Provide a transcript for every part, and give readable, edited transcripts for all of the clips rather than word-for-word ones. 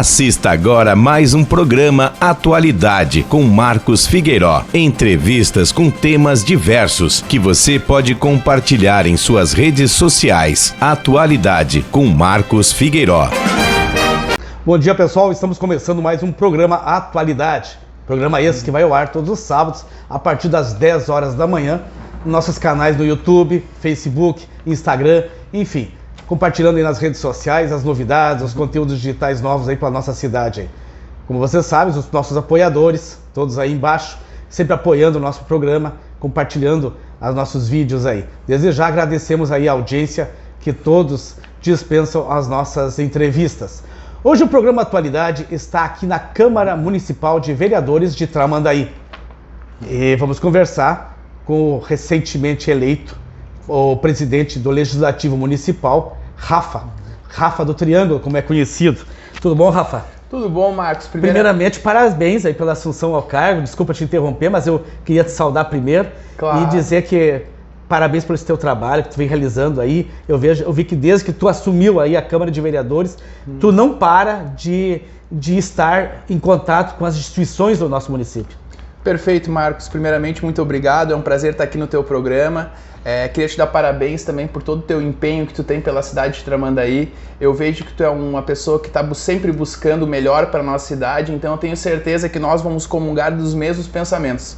Assista agora mais um programa Atualidade com Marcos Figueiró. Entrevistas com temas diversos que você pode compartilhar em suas redes sociais. Atualidade com Marcos Figueiró. Bom dia, pessoal. Estamos começando mais um programa Atualidade. Programa esse que vai ao ar todos os sábados a partir das 10 horas da manhã. Nossos canais no YouTube, Facebook, Instagram, enfim. Compartilhando aí nas redes sociais as novidades, os conteúdos digitais novos aí para nossa cidade aí. Como vocês sabem, os nossos apoiadores, todos aí embaixo, sempre apoiando o nosso programa, compartilhando os nossos vídeos aí. Desde já agradecemos aí a audiência que todos dispensam as nossas entrevistas. Hoje o programa Atualidade está aqui na Câmara Municipal de Vereadores de Tramandaí. E vamos conversar com o recentemente eleito, o presidente do Legislativo Municipal, Rafa do Triângulo, como é conhecido. Tudo bom, Rafa? Tudo bom, Marcos. Primeiramente, parabéns aí pela assunção ao cargo. Desculpa te interromper, mas eu queria te saudar primeiro. Claro. E dizer que parabéns pelo teu trabalho que tu vem realizando aí. Eu vi que desde que tu assumiu aí a Câmara de Vereadores, tu não para de estar em contato com as instituições do nosso município. Perfeito, Marcos. Primeiramente, muito obrigado. É um prazer estar aqui no teu programa. Queria te dar parabéns também por todo o teu empenho que tu tem pela cidade de Tramandaí. Eu vejo que tu é uma pessoa que está sempre buscando o melhor para a nossa cidade, então eu tenho certeza que nós vamos comungar dos mesmos pensamentos.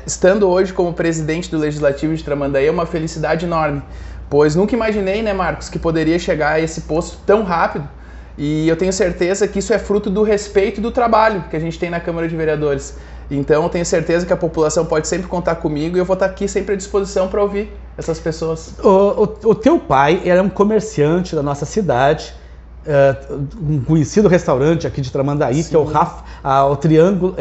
Estando hoje como presidente do Legislativo de Tramandaí é uma felicidade enorme, pois nunca imaginei, né, Marcos, que poderia chegar a esse posto tão rápido, e eu tenho certeza que isso é fruto do respeito e do trabalho que a gente tem na Câmara de Vereadores. Então eu tenho certeza que a população pode sempre contar comigo e eu vou estar aqui sempre à disposição para ouvir essas pessoas. O teu pai era um comerciante da nossa cidade, um conhecido restaurante aqui de Tramandaí, sim, que é o Triângulo,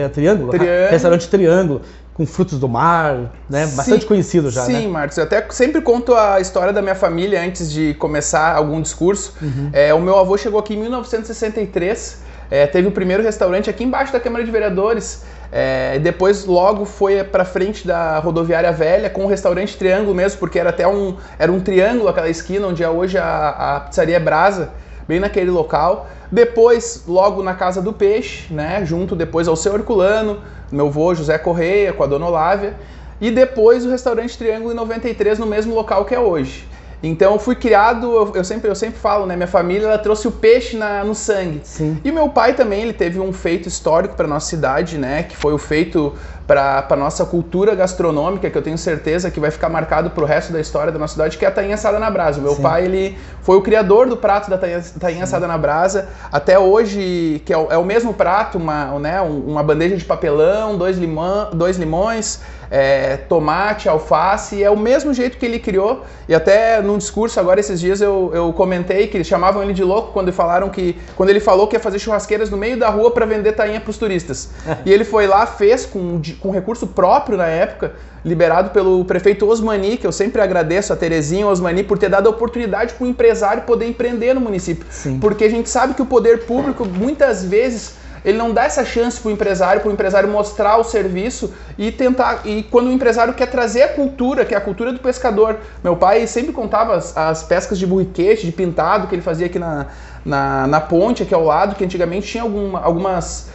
restaurante Triângulo, com frutos do mar, né? Bastante conhecido já, sim, né? Sim, Marcos, eu até sempre conto a história da minha família antes de começar algum discurso. O meu avô chegou aqui em 1963, teve o primeiro restaurante aqui embaixo da Câmara de Vereadores, e depois logo foi para frente da rodoviária velha com o restaurante Triângulo mesmo, porque era um triângulo aquela esquina onde é hoje a pizzaria Brasa, bem naquele local. Depois, logo na Casa do Peixe, né, junto depois ao Seu Herculano, meu avô José Correia com a dona Olávia, e depois o restaurante Triângulo em 93 no mesmo local que é hoje. Então eu fui criado, eu sempre falo, né, minha família ela trouxe o peixe no sangue. Sim. E meu pai também, ele teve um feito histórico para nossa cidade, né, que foi o feito para nossa cultura gastronômica, que eu tenho certeza que vai ficar marcado para o resto da história da nossa cidade, que é a tainha assada na brasa. Meu pai, ele foi o criador do prato da tainha assada na brasa, até hoje, que é o mesmo prato, uma bandeja de papelão, dois limões, tomate, alface, é o mesmo jeito que ele criou. E até num discurso agora esses dias eu comentei que eles chamavam ele de louco quando ele falou que ia fazer churrasqueiras no meio da rua para vender tainha para os turistas. E ele foi lá, fez com recurso próprio na época, liberado pelo prefeito Osmani, que eu sempre agradeço a Terezinha Osmani por ter dado a oportunidade para o empresário poder empreender no município. Sim. Porque a gente sabe que o poder público muitas vezes ele não dá essa chance para o empresário mostrar o serviço e tentar. E quando o empresário quer trazer a cultura, que é a cultura do pescador. Meu pai sempre contava as pescas de burriquete, de pintado que ele fazia aqui na ponte, aqui ao lado, que antigamente tinha algumas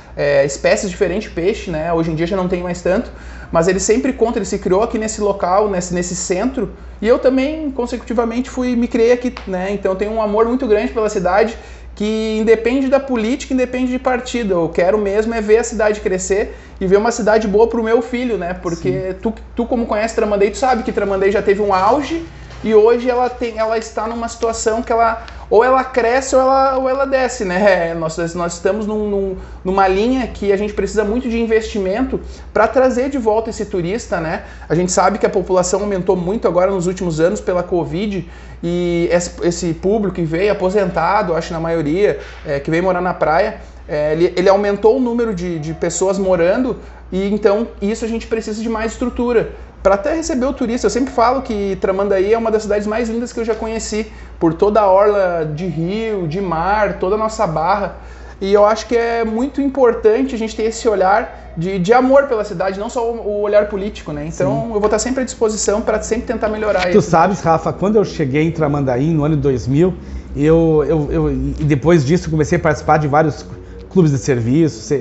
espécies diferentes de peixe, né? Hoje em dia já não tem mais tanto. Mas ele sempre conta, ele se criou aqui nesse local, nesse centro, e eu também, consecutivamente, me criei aqui, né? Então eu tenho um amor muito grande pela cidade, que independe da política, independe de partido. Eu quero mesmo ver a cidade crescer e ver uma cidade boa para o meu filho, né? Porque tu como conhece Tramandaí, tu sabe que Tramandaí já teve um auge e hoje ela está numa situação que ou ela cresce ou ela desce, né? Nós estamos numa linha que a gente precisa muito de investimento para trazer de volta esse turista, né? A gente sabe que a população aumentou muito agora nos últimos anos pela Covid e esse público que veio aposentado, acho na maioria, que veio morar na praia, ele aumentou o número de pessoas morando e então isso a gente precisa de mais estrutura para até receber o turista. Eu sempre falo que Tramandaí é uma das cidades mais lindas que eu já conheci, por toda a orla de rio, de mar, toda a nossa barra. E eu acho que é muito importante a gente ter esse olhar de amor pela cidade, não só o olhar político, né? Então eu vou estar sempre à disposição para sempre tentar melhorar isso. Tu sabes, Rafa, quando eu cheguei em Tramandaí no ano 2000, E depois disso comecei a participar de vários clubes de serviço,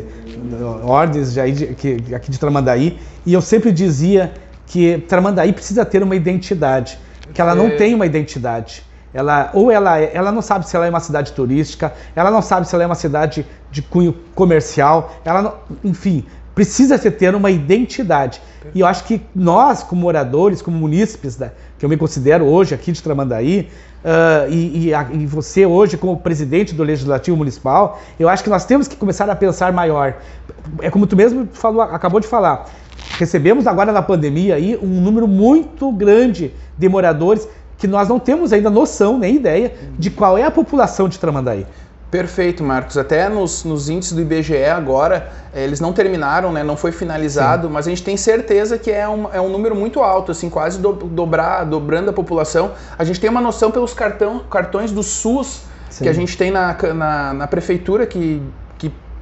ordens aqui de Tramandaí, e eu sempre dizia que Tramandaí precisa ter uma identidade, que ela não tem uma identidade. Ela não sabe se ela é uma cidade turística, ela não sabe se ela é uma cidade de cunho comercial, enfim, precisa ter uma identidade. E eu acho que nós, como moradores, como munícipes, que eu me considero hoje aqui de Tramandaí, e você hoje como presidente do Legislativo Municipal, eu acho que nós temos que começar a pensar maior. É como tu mesmo acabou de falar, recebemos agora na pandemia aí um número muito grande de moradores que nós não temos ainda noção, nem ideia, de qual é a população de Tramandaí. Perfeito, Marcos. Até nos índices do IBGE agora, eles não terminaram, né? Não foi finalizado, mas a gente tem certeza que é um número muito alto, assim, quase dobrando a população. A gente tem uma noção pelos cartões do SUS, sim, que a gente tem na prefeitura, que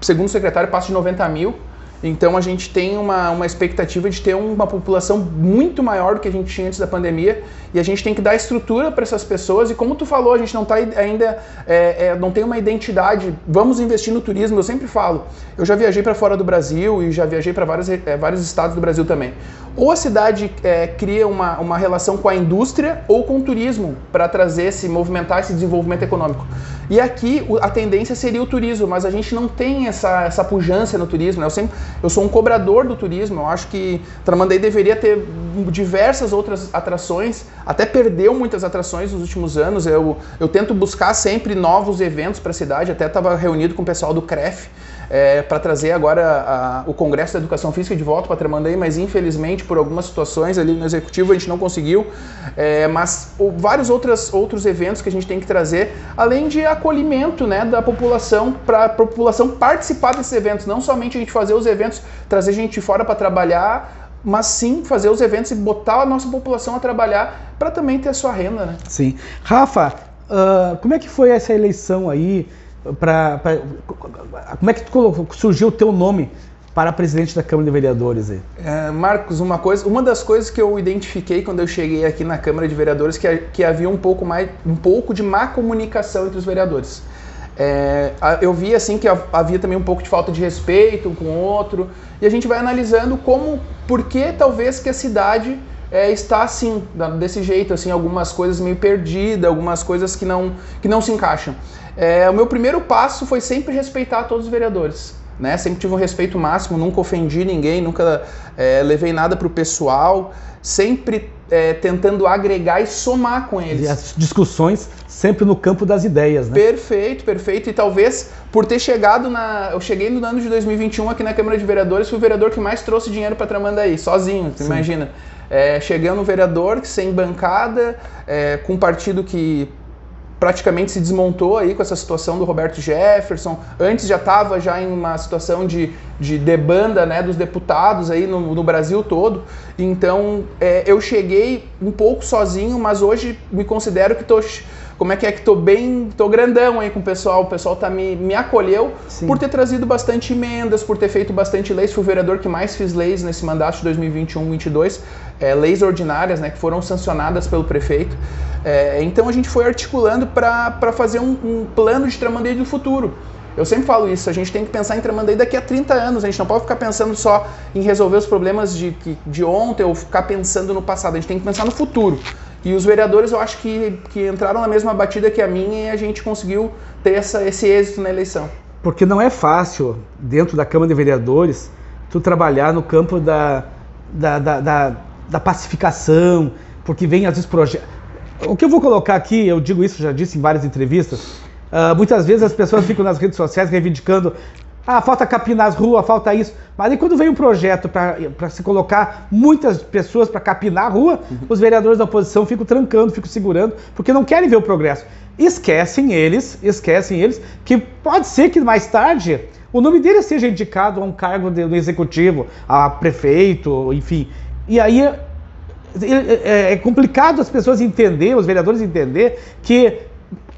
segundo o secretário passa de 90 mil. Então a gente tem uma expectativa de ter uma população muito maior do que a gente tinha antes da pandemia, e a gente tem que dar estrutura para essas pessoas, e como tu falou, a gente não está ainda, não tem uma identidade. Vamos investir no turismo. Eu sempre falo, eu já viajei para fora do Brasil e já viajei para vários estados do Brasil também. Ou a cidade cria uma relação com a indústria ou com o turismo para movimentar esse desenvolvimento econômico. E aqui a tendência seria o turismo, mas a gente não tem essa pujança no turismo, né? Eu sou um cobrador do turismo. Eu acho que Tramandaí deveria ter diversas outras atrações, até perdeu muitas atrações nos últimos anos. Eu tento buscar sempre novos eventos para a cidade, até estava reunido com o pessoal do CREF, para trazer agora o Congresso da Educação Física de volta para Tramandaí, mas infelizmente por algumas situações ali no Executivo a gente não conseguiu, mas vários outros eventos que a gente tem que trazer, além de acolhimento, né, da população, para a população participar desses eventos, não somente a gente fazer os eventos, trazer gente de fora para trabalhar, mas sim fazer os eventos e botar a nossa população a trabalhar para também ter a sua renda, né? Sim. Rafa, como é que foi essa eleição aí? Como é que surgiu o teu nome para presidente da Câmara de Vereadores aí? Marcos, uma das coisas que eu identifiquei quando eu cheguei aqui na Câmara de Vereadores que havia um pouco de má comunicação entre os vereadores. Eu vi assim que havia também um pouco de falta de respeito um com o outro, e a gente vai analisando por que talvez que a cidade está assim, desse jeito, assim, algumas coisas meio perdidas, algumas coisas que não se encaixam. O meu primeiro passo foi sempre respeitar todos os vereadores, né? Sempre tive um respeito máximo, nunca ofendi ninguém, nunca levei nada para o pessoal, sempre tentando agregar e somar com eles. E as discussões sempre no campo das ideias, né? Perfeito, perfeito. E talvez por ter chegado eu cheguei no ano de 2021 aqui na Câmara de Vereadores, fui o vereador que mais trouxe dinheiro para Tramandaí, sozinho, você imagina. Chegando um vereador sem bancada, com um partido que praticamente se desmontou aí com essa situação do Roberto Jefferson. Antes já estava em uma situação de debanda, né, dos deputados aí no Brasil todo. Então eu cheguei um pouco sozinho, mas hoje me considero que tô grandão aí com o pessoal me acolheu. Sim. Por ter trazido bastante emendas, por ter feito bastante leis. Fui o vereador que mais fiz leis nesse mandato de 2021-22, leis ordinárias, né, que foram sancionadas pelo prefeito. Então a gente foi articulando para fazer um plano de Tramandaí do futuro. Eu sempre falo isso, a gente tem que pensar em Tramandaí daqui a 30 anos, a gente não pode ficar pensando só em resolver os problemas de ontem ou ficar pensando no passado, a gente tem que pensar no futuro. E os vereadores, eu acho que entraram na mesma batida que a minha, e a gente conseguiu ter esse êxito na eleição. Porque não é fácil, dentro da Câmara de Vereadores, tu trabalhar no campo da pacificação, porque vem às vezes projetos. O que eu vou colocar aqui, eu digo isso, já disse em várias entrevistas, muitas vezes as pessoas ficam nas redes sociais reivindicando: falta capinar as ruas, falta isso. Mas aí quando vem um projeto para se colocar muitas pessoas para capinar a rua, os vereadores da oposição ficam trancando, ficam segurando, porque não querem ver o progresso. Esquecem eles que pode ser que mais tarde o nome dele seja indicado a um cargo no executivo, a prefeito, enfim. E aí é complicado as pessoas entenderem, os vereadores entenderem que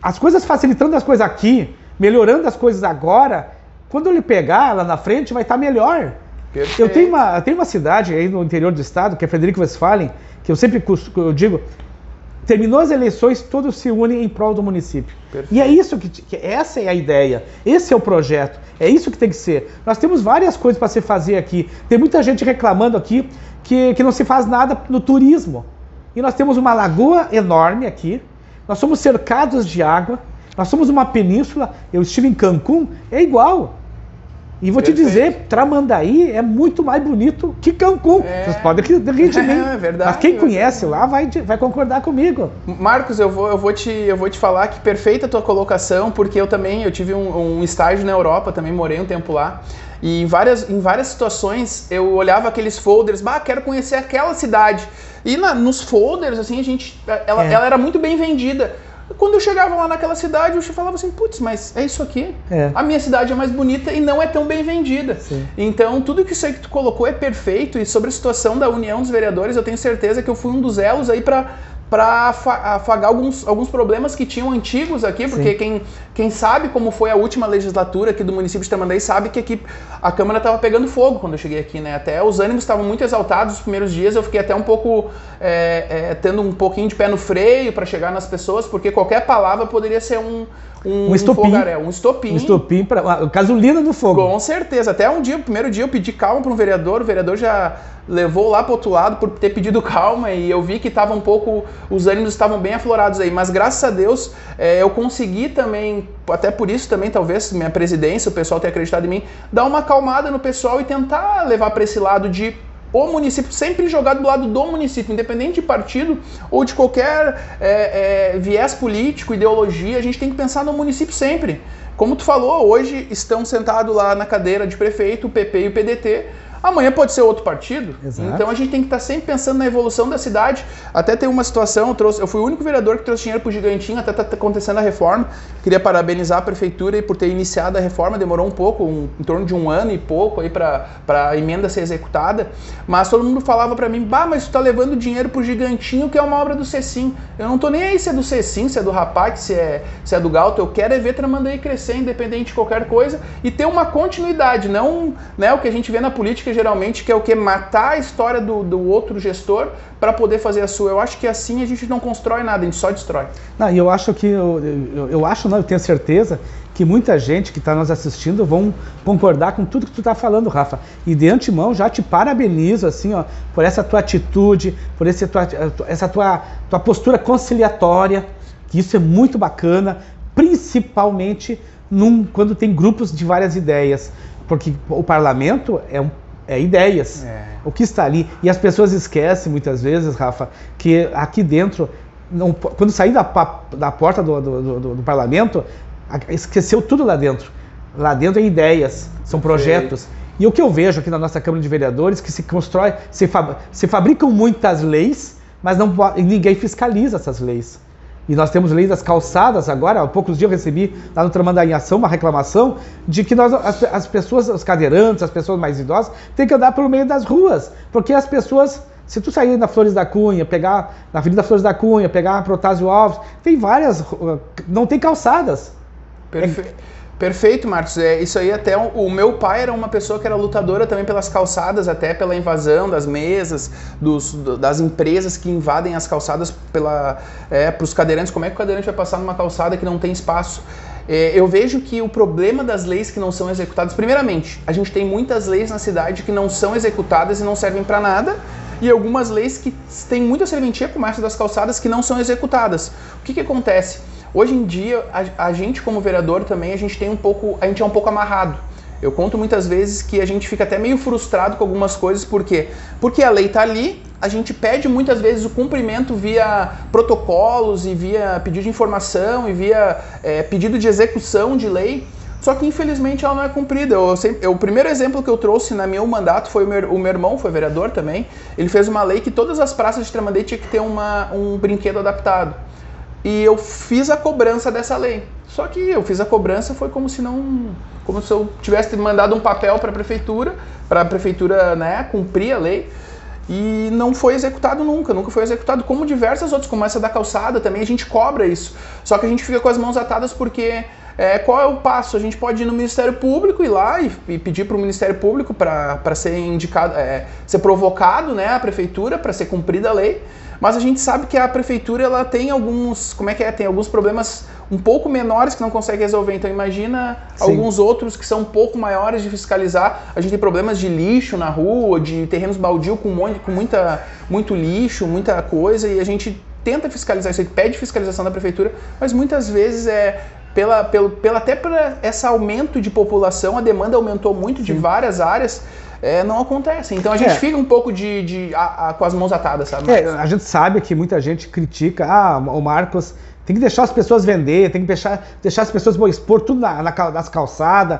as coisas, facilitando as coisas aqui, melhorando as coisas agora, quando ele pegar lá na frente, vai estar melhor. Perfeito. Eu tenho uma cidade aí no interior do estado, que é Frederico Westphalen, que eu sempre digo, Terminou as eleições, todos se unem em prol do município. Perfeito. E é isso essa é a ideia, esse é o projeto, é isso que tem que ser. Nós temos várias coisas para se fazer aqui. Tem muita gente reclamando aqui que não se faz nada no turismo. E nós temos uma lagoa enorme aqui, nós somos cercados de água, nós somos uma península, eu estive em Cancún, é igual. E vou te dizer, Tramandaí é muito mais bonito que Cancún. Vocês podem rir de mim. É verdade. Mas quem conhece lá vai concordar comigo. Marcos, eu vou te falar que perfeita a tua colocação, porque eu tive um estágio na Europa, também morei um tempo lá. E em várias situações eu olhava aqueles folders, quero conhecer aquela cidade. E nos folders, assim, ela era muito bem vendida. Quando eu chegava lá naquela cidade, eu falava assim, putz, mas é isso aqui? A minha cidade é mais bonita e não é tão bem vendida. Sim. Então, tudo isso aí que tu colocou é perfeito. E sobre a situação da União dos Vereadores, eu tenho certeza que eu fui um dos elos aí para afagar alguns problemas que tinham antigos aqui, porque quem sabe como foi a última legislatura aqui do município de Tramandaí sabe que aqui a Câmara estava pegando fogo quando eu cheguei aqui, né? Até os ânimos estavam muito exaltados nos primeiros dias, eu fiquei até um pouco tendo um pouquinho de pé no freio para chegar nas pessoas, porque qualquer palavra poderia ser um estopim, fogaréu, um estopim. Um estopim para gasolina no fogo. Com certeza. Até o primeiro dia eu pedi calma para um vereador, o vereador já levou lá para o outro lado por ter pedido calma e eu vi que tava os ânimos estavam bem aflorados aí, mas graças a Deus eu consegui também, até por isso também talvez minha presidência, o pessoal ter acreditado em mim, dar uma acalmada no pessoal e tentar levar para esse lado de o município, sempre jogado do lado do município, independente de partido ou de qualquer viés político, ideologia, a gente tem que pensar no município sempre. Como tu falou, hoje estão sentados lá na cadeira de prefeito, o PP e o PDT, amanhã pode ser outro partido. Exato. Então a gente tem que estar sempre pensando na evolução da cidade. Até tem uma situação, eu fui o único vereador que trouxe dinheiro para o Gigantinho, até está acontecendo a reforma. Queria parabenizar a prefeitura por ter iniciado a reforma, demorou um pouco, em torno de 1 ano e pouco aí para a emenda ser executada. Mas todo mundo falava para mim, mas tu está levando dinheiro para o Gigantinho, que é uma obra do Cecim. Eu não tô nem aí se é do Cecim, se é do Rapaz, se é do Galto. Eu quero ver Tramandaí crescer, independente de qualquer coisa, e ter uma continuidade, não o que a gente vê na política geralmente, que é o que? Matar a história do outro gestor para poder fazer a sua. Eu acho que assim a gente não constrói nada, a gente só destrói. Não, e eu acho que, eu tenho certeza que muita gente que está nos assistindo vão concordar com tudo que tu está falando, Rafa. E de antemão já te parabenizo assim, ó, por essa tua atitude, por essa tua postura conciliatória, que isso é muito bacana, principalmente quando tem grupos de várias ideias, porque o parlamento é ideias, o que está ali. E as pessoas esquecem muitas vezes, Rafa, que aqui dentro, quando sair da porta do parlamento, esqueceu tudo lá dentro. Lá dentro é ideias, são projetos. E o que eu vejo aqui na nossa Câmara de Vereadores, que se fabricam muitas leis, mas ninguém fiscaliza essas leis. E nós temos lei das calçadas agora, há poucos dias eu recebi lá no Tramandaí em Ação uma reclamação de que as pessoas, os cadeirantes, as pessoas mais idosas, têm que andar pelo meio das ruas, porque as pessoas, se tu sair na Flores da Cunha, pegar na Avenida Flores da Cunha, pegar a Protásio Alves, tem várias, não tem calçadas. Perfeito, Marcos. Isso aí até o meu pai era uma pessoa que era lutadora também pelas calçadas, até pela invasão das mesas, das empresas que invadem as calçadas para os cadeirantes. Como é que o cadeirante vai passar numa calçada que não tem espaço? Eu vejo que o problema das leis que não são executadas, primeiramente, a gente tem muitas leis na cidade que não são executadas e não servem para nada, e algumas leis que têm muita serventia, como essa das calçadas, que não são executadas. O que acontece? Hoje em dia, a gente como vereador também, a gente é um pouco amarrado. Eu conto muitas vezes que a gente fica até meio frustrado com algumas coisas, por quê? Porque a lei está ali, a gente pede muitas vezes o cumprimento via protocolos e via pedido de informação e via pedido de execução de lei, só que infelizmente ela não é cumprida. O primeiro exemplo que eu trouxe no meu mandato foi o meu irmão, foi vereador também, ele fez uma lei que todas as praças de Tramandaí tinha que ter um brinquedo adaptado. E eu fiz a cobrança dessa lei. Só que eu fiz a cobrança foi como se eu tivesse mandado um papel para a prefeitura, né, cumprir a lei. E não foi executado nunca foi executado, como diversas outras, como essa da calçada também, a gente cobra isso. Só que a gente fica com as mãos atadas porque qual é o passo? A gente pode ir no Ministério Público, ir lá e pedir para o Ministério Público para ser indicado, ser provocado, né, a prefeitura para ser cumprida a lei. Mas a gente sabe que a prefeitura ela tem alguns, tem alguns problemas um pouco menores que não consegue resolver. Então imagina alguns outros que são um pouco maiores de fiscalizar. A gente tem problemas de lixo na rua, de terrenos baldios com muito lixo, muita coisa, e a gente tenta fiscalizar isso, a gente pede fiscalização da prefeitura, mas muitas vezes até por esse aumento de população, a demanda aumentou muito de várias áreas, não acontece. Então a gente fica um pouco com as mãos atadas, sabe? A gente sabe que muita gente critica, o Marcos tem que deixar as pessoas vender, tem que deixar as pessoas expor tudo nas calçadas,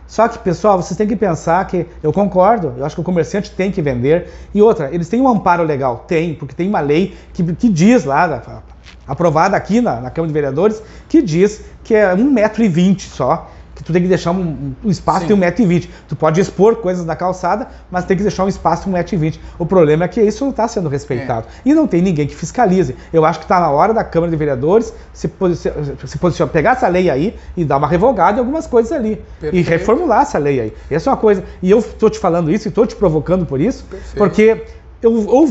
Só que, pessoal, vocês têm que pensar que, eu concordo, eu acho que o comerciante tem que vender. E outra, eles têm um amparo legal? Tem, porque tem uma lei que diz lá, aprovada aqui na Câmara de Vereadores, que diz que é 1,20 m só, que tu tem que deixar um espaço de 1,20 m. Tu pode expor coisas na calçada, mas tem que deixar um espaço de 1,20 m. O problema é que isso não está sendo respeitado. E não tem ninguém que fiscalize. Eu acho que está na hora da Câmara de Vereadores se posicionar, pegar essa lei aí e dar uma revogada em algumas coisas ali. Perfeito. E reformular essa lei aí. Essa é uma coisa. E eu estou te falando isso e estou te provocando por isso, porque eu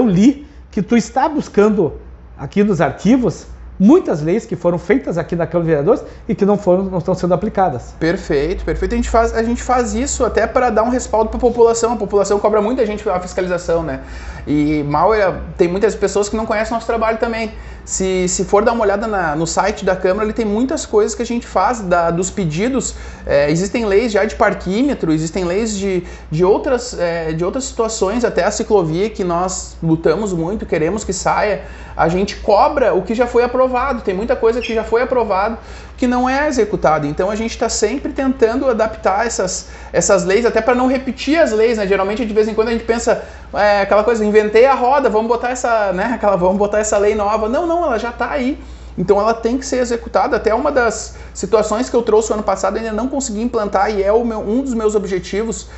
li que tu está buscando aqui nos arquivos muitas leis que foram feitas aqui na Câmara de Vereadores e que não estão sendo aplicadas. Perfeito. A gente faz isso até para dar um respaldo para a população cobra muita gente pela fiscalização, né? E tem muitas pessoas que não conhecem nosso trabalho também. Se for dar uma olhada no site da Câmara, ele tem muitas coisas que a gente faz, dos pedidos. Existem leis já de parquímetro, existem leis de outras situações, até a ciclovia, que nós lutamos muito, queremos que saia. A gente cobra o que já foi aprovado, tem muita coisa que já foi aprovado que não é executada. Então a gente está sempre tentando adaptar essas leis, até para não repetir as leis, né? Geralmente, de vez em quando, a gente pensa, aquela coisa, inventei a roda, vamos botar essa lei nova. Não, ela já está aí. Então ela tem que ser executada. Até uma das situações que eu trouxe o ano passado, ainda não consegui implantar, e é um dos meus objetivos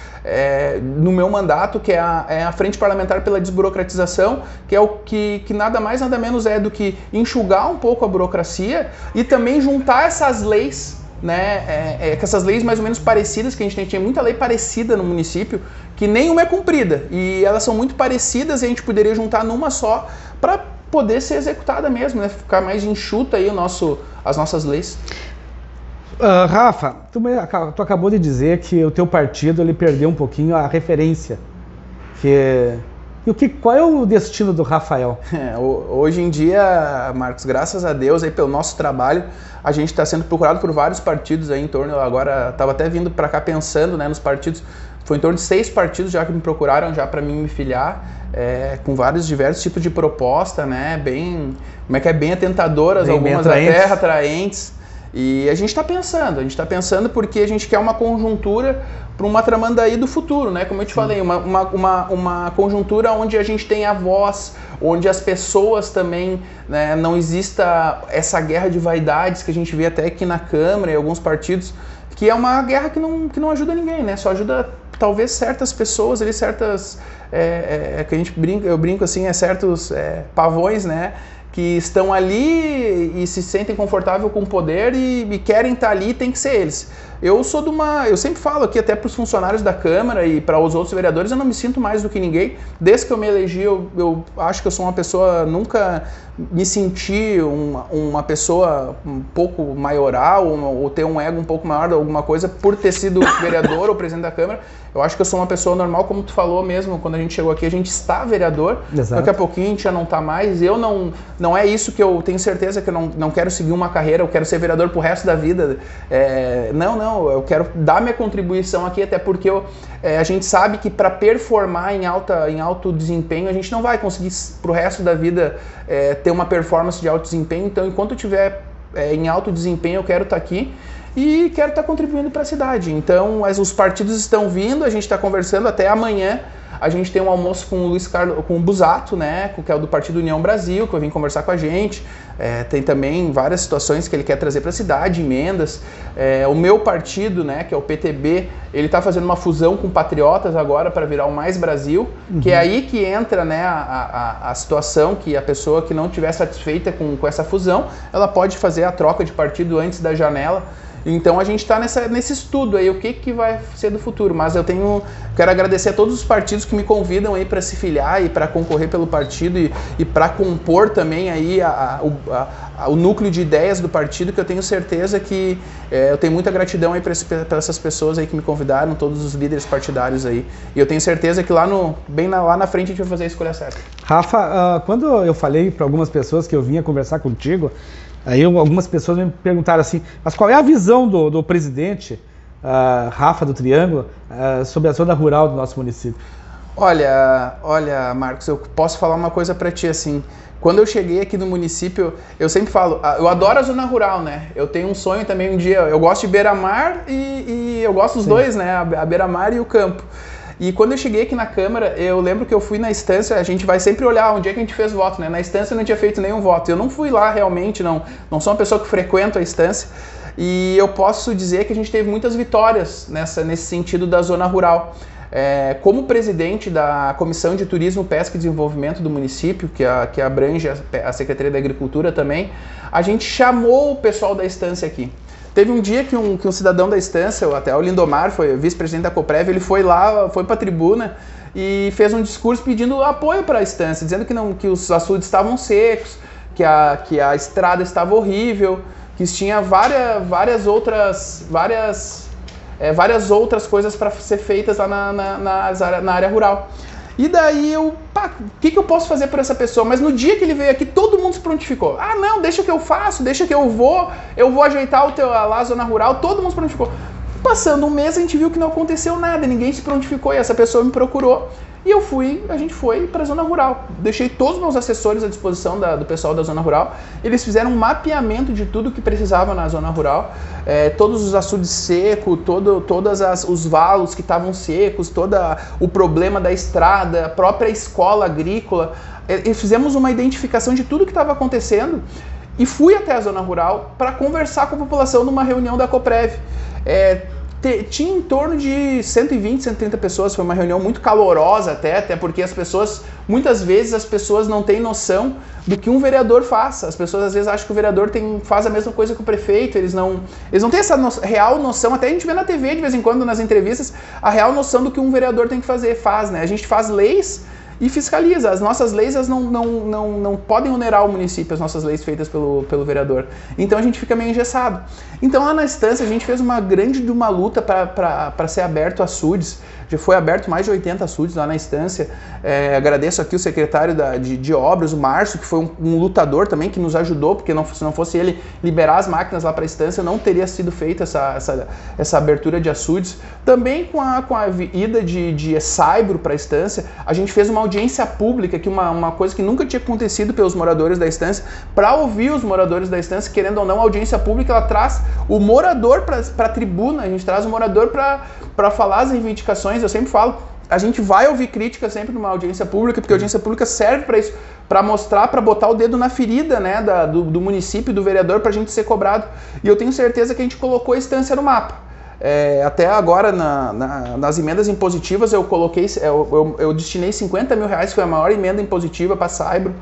no meu mandato, que é a Frente Parlamentar pela Desburocratização, que é o que nada mais, nada menos é do que enxugar um pouco a burocracia e também juntar essas leis, né, com essas leis mais ou menos parecidas, que a gente tinha muita lei parecida no município, que nenhuma é cumprida, e elas são muito parecidas, e a gente poderia juntar numa só para poder ser executada mesmo, né? Ficar mais enxuta aí as nossas leis. Rafa, tu acabou de dizer que o teu partido ele perdeu um pouquinho a referência. Qual é o destino do Rafael? Hoje em dia, Marcos, graças a Deus, aí, pelo nosso trabalho, a gente está sendo procurado por vários partidos aí em torno. Agora, estava até vindo para cá pensando, né, nos partidos. Foi em torno de 6 partidos já que me procuraram já para mim me filiar, com vários diversos tipos de proposta, né? Bem atentadoras, algumas até atraentes. E a gente está pensando porque a gente quer uma conjuntura para uma Tramandaí do futuro, né? Como eu te falei, uma conjuntura onde a gente tem a voz, onde as pessoas também, né, não exista essa guerra de vaidades que a gente vê até aqui na Câmara e alguns partidos, que é uma guerra que não ajuda ninguém, né? Só ajuda talvez certas pessoas, certas, eu brinco assim, certos pavões, né? Que estão ali e se sentem confortáveis com o poder e querem estar ali, tem que ser eles. Eu sempre falo aqui até para os funcionários da Câmara e para os outros vereadores, eu não me sinto mais do que ninguém. Desde que eu me elegi, eu acho que eu sou uma pessoa, nunca me senti uma pessoa um pouco maioral ou ter um ego um pouco maior de alguma coisa por ter sido vereador ou presidente da Câmara. Eu acho que eu sou uma pessoa normal, como tu falou mesmo, quando a gente chegou aqui, a gente está vereador. Exato. Daqui a pouquinho a gente já não está mais. Eu não é isso que eu tenho certeza, que eu não quero seguir uma carreira, eu quero ser vereador pro resto da vida. Não, eu quero dar minha contribuição aqui, até porque a gente sabe que para performar em alto desempenho, a gente não vai conseguir pro resto da vida ter uma performance de alto desempenho. Então, enquanto eu estiver em alto desempenho, eu quero estar aqui e quero estar contribuindo para a cidade. Então, os partidos estão vindo, a gente está conversando até amanhã. A gente tem um almoço com o Luiz Carlos, com o Busato, né, que é o do Partido União Brasil, que vai vir conversar com a gente. Tem também várias situações que ele quer trazer para a cidade, emendas. O meu partido, né, que é o PTB, ele está fazendo uma fusão com Patriotas agora para virar o Mais Brasil, que é aí que entra, né, a situação que a pessoa que não estiver satisfeita com essa fusão, ela pode fazer a troca de partido antes da janela. Então a gente está nesse estudo aí, o que vai ser do futuro. Mas quero agradecer a todos os partidos que me convidam aí para se filiar e para concorrer pelo partido e para compor também aí o núcleo de ideias do partido, que eu tenho certeza que eu tenho muita gratidão aí para essas pessoas aí que me convidaram, todos os líderes partidários aí. E eu tenho certeza que lá na frente a gente vai fazer a escolha certa. Rafa, quando eu falei para algumas pessoas que eu vinha conversar contigo, aí algumas pessoas me perguntaram assim, mas qual é a visão do presidente, Rafa do Triângulo, sobre a zona rural do nosso município? Olha, Marcos, eu posso falar uma coisa para ti assim. Quando eu cheguei aqui no município, eu sempre falo, eu adoro a zona rural, né? Eu tenho um sonho também um dia, eu gosto de beira-mar e eu gosto dos dois, né? A beira-mar e o campo. E quando eu cheguei aqui na Câmara, eu lembro que eu fui na instância, a gente vai sempre olhar onde é que a gente fez voto, né? Na instância eu não tinha feito nenhum voto. Eu não fui lá realmente, não sou uma pessoa que frequenta a instância. E eu posso dizer que a gente teve muitas vitórias nesse sentido da zona rural. Como presidente da Comissão de Turismo, Pesca e Desenvolvimento do município, que abrange a Secretaria da Agricultura também, a gente chamou o pessoal da instância aqui. Teve um dia que um cidadão da instância, até o Lindomar, foi vice-presidente da Coprev, ele foi lá, foi para a tribuna e fez um discurso pedindo apoio para a instância, dizendo que os açudes estavam secos, que a estrada estava horrível, que tinha várias outras coisas para ser feitas lá na área rural. E daí o que eu posso fazer por essa pessoa? Mas no dia que ele veio aqui, todo mundo se prontificou. Ah, não, deixa que eu faço, deixa que eu vou ajeitar a zona rural, todo mundo se prontificou. Passando um mês, a gente viu que não aconteceu nada, ninguém se prontificou e essa pessoa me procurou. E a gente foi para a zona rural. Deixei todos os meus assessores à disposição do pessoal da zona rural. Eles fizeram um mapeamento de tudo que precisava na zona rural. Todos os açudes secos, todos os valos que estavam secos, todo o problema da estrada, a própria escola agrícola. E fizemos uma identificação de tudo que estava acontecendo e fui até a zona rural para conversar com a população numa reunião da Coprev. Tinha em torno de 120, 130 pessoas, foi uma reunião muito calorosa até porque muitas vezes as pessoas não têm noção do que um vereador faz. As pessoas às vezes acham que o vereador faz a mesma coisa que o prefeito, eles não têm essa real noção, até a gente vê na TV de vez em quando, nas entrevistas, a real noção do que um vereador tem que faz, né? A gente faz leis e fiscaliza. As nossas leis não podem onerar o município, as nossas leis feitas pelo vereador. Então a gente fica meio engessado. Então lá na instância a gente fez uma luta para ser aberto açudes. Já foi aberto mais de 80 açudes lá na instância. Agradeço aqui o secretário de obras, o Márcio, que foi um lutador também, que nos ajudou, porque se não fosse ele liberar as máquinas lá para a instância, não teria sido feita essa abertura de açudes. Também com a ida de Saibro para a instância, a gente fez uma audiência pública, que uma coisa que nunca tinha acontecido pelos moradores da instância, para ouvir os moradores da instância, querendo ou não, a audiência pública ela traz o morador para a tribuna, a gente traz o morador para falar as reivindicações. Eu sempre falo, a gente vai ouvir crítica sempre numa audiência pública, porque a audiência pública serve para isso, para mostrar, para botar o dedo na ferida, né, do município, do vereador, para a gente ser cobrado. E eu tenho certeza que a gente colocou a instância no mapa. Até agora, nas emendas impositivas, eu destinei 50 mil reais, que foi a maior emenda impositiva para Saibro,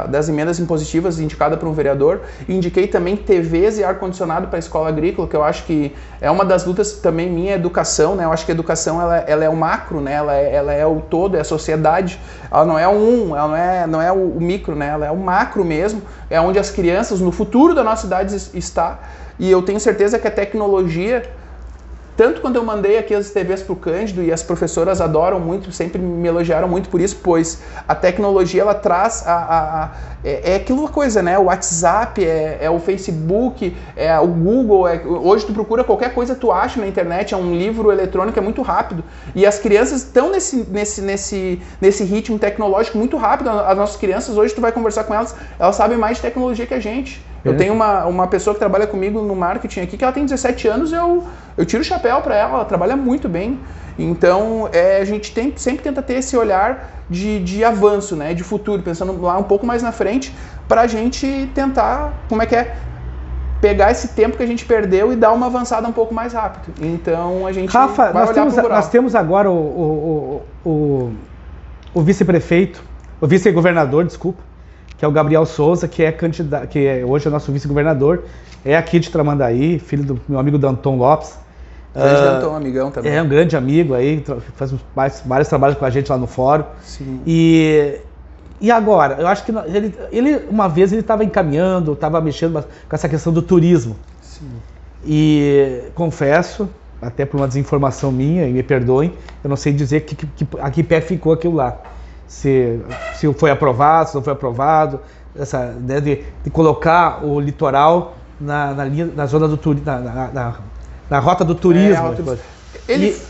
das emendas impositivas indicada por um vereador. Indiquei também TVs e ar-condicionado para a escola agrícola, que eu acho que é uma das lutas também minha, educação, né? Eu acho que a educação ela é o macro, né? Ela é o todo, é a sociedade. Ela não é ela não é o micro, né? Ela é o macro mesmo, é onde as crianças, no futuro da nossa cidade está. E eu tenho certeza que a tecnologia, tanto quando eu mandei aqui as TVs para o Cândido, e as professoras adoram muito, sempre me elogiaram muito por isso, pois a tecnologia ela traz aquela coisa, né? O WhatsApp, é o Facebook, é o Google, hoje tu procura qualquer coisa, tu acha na internet, é um livro eletrônico, é muito rápido. E as crianças estão nesse ritmo tecnológico muito rápido. As nossas crianças, hoje tu vai conversar com elas sabem mais de tecnologia que a gente. Eu tenho uma pessoa que trabalha comigo no marketing aqui, que ela tem 17 anos, eu tiro o chapéu para ela trabalha muito bem. Então, a gente sempre tenta ter esse olhar de avanço, né, de futuro, pensando lá um pouco mais na frente, para a gente tentar, pegar esse tempo que a gente perdeu e dar uma avançada um pouco mais rápido. Então, a gente Rafa, vai olhar pro rural. Nós temos agora o vice-prefeito, o vice-governador, desculpa, que é o Gabriel Souza, que hoje é o nosso vice-governador, é aqui de Tramandaí, filho do meu amigo Danton Lopes. Grande Danton, amigão também. É um grande amigo aí, faz vários trabalhos com a gente lá no fórum. Sim. E agora, eu acho que ele uma vez ele estava encaminhando, estava mexendo com essa questão do turismo. Sim. E confesso, até por uma desinformação minha, e me perdoem, eu não sei dizer a que pé ficou aquilo lá. Se foi aprovado, se não foi aprovado, né, de colocar o litoral na zona do turismo, na rota do turismo.